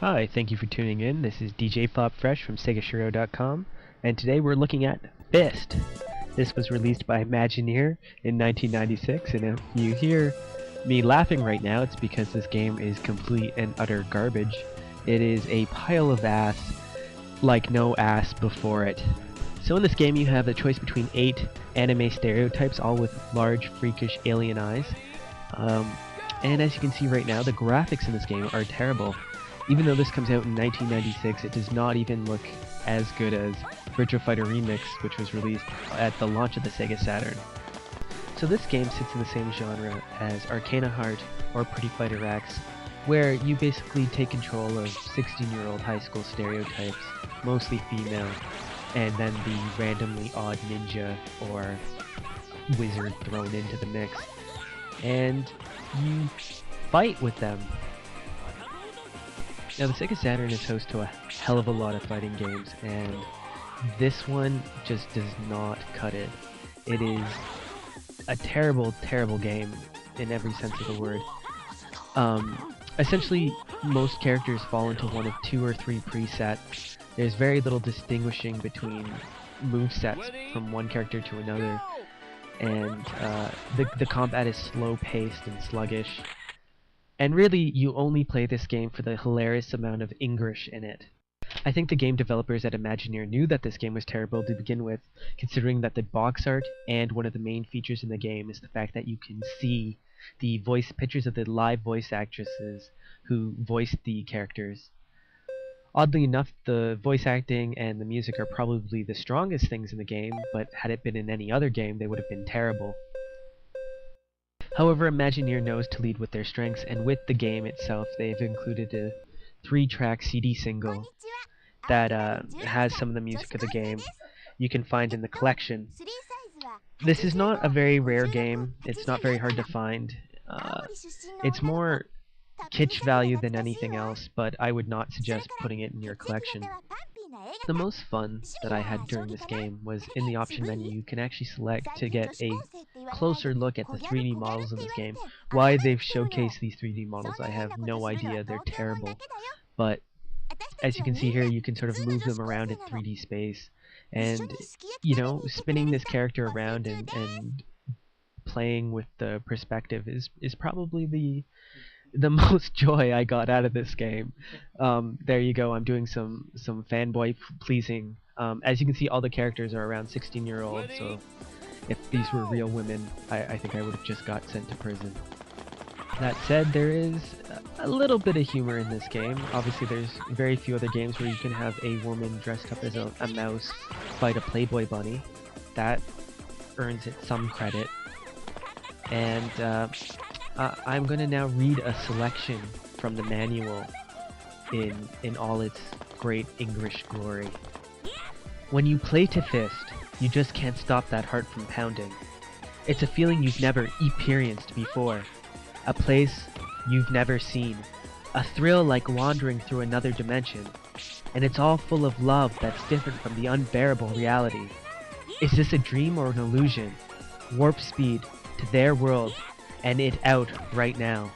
Hi, thank you for tuning in. This is DJ Pop Fresh from Segashiro.com, and today we're looking at Fist. This was released by Imagineer in 1996, and if you hear me laughing right now, it's because this game is complete and utter garbage. It is a pile of ass like no ass before it. So in this game you have the choice between 8 anime stereotypes, all with large, freakish alien eyes. And as you can see right now, the graphics in this game are terrible. Even though this comes out in 1996, it does not even look as good as Virtua Fighter Remix, which was released at the launch of the Sega Saturn. So this game sits in the same genre as Arcana Heart or Pretty Fighter X, where you basically take control of 16-year-old high school stereotypes, mostly female, and then the randomly odd ninja or wizard thrown into the mix. And you fight with them. Now the Sega Saturn is host to a hell of a lot of fighting games, and this one just does not cut it. It is a terrible, terrible game in every sense of the word. Essentially, most characters fall into one of 2 or 3 presets. There's very little distinguishing between movesets from one character to another, and the combat is slow-paced and sluggish. And really, you only play this game for the hilarious amount of English in it. I think the game developers at Imagineer knew that this game was terrible to begin with, considering that the box art and one of the main features in the game is the fact that you can see the voice pictures of the live voice actresses who voiced the characters. Oddly enough, the voice acting and the music are probably the strongest things in the game, but had it been in any other game, they would have been terrible. However, Imagineer knows to lead with their strengths, and with the game itself, they've included a 3-track CD single that has some of the music of the game you can find in the collection. This is not a very rare game. It's not very hard to find. It's more kitsch value than anything else, but I would not suggest putting it in your collection. The most fun that I had during this game was in the option menu. You can actually select to get a closer look at the 3D models in this game. Why they've showcased these 3D models, I have no idea. They're terrible. But as you can see here, you can sort of move them around in 3D space. And, you know, spinning this character around and playing with the perspective is probably the most joy I got out of this game. There you go, I'm doing some fanboy pleasing. As you can see, all the characters are around 16-year-olds, so if these were real women, I think I would have just got sent to prison. That said, there is a little bit of humor in this game. Obviously, there's very few other games where you can have a woman dressed up as a mouse fight a Playboy bunny. That earns it some credit. And I'm going to now read a selection from the manual in all its great English glory. When you play to Fist, you just can't stop that heart from pounding. It's a feeling you've never experienced before. A place you've never seen. A thrill like wandering through another dimension. And it's all full of love that's different from the unbearable reality. Is this a dream or an illusion? Warp speed to their world, and it out right now.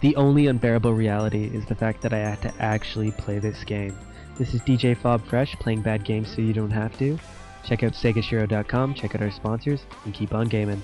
The only unbearable reality is the fact that I had to actually play this game. This is DJ Fob Fresh, playing bad games so you don't have to. Check out Segashiro.com, check out our sponsors, and keep on gaming.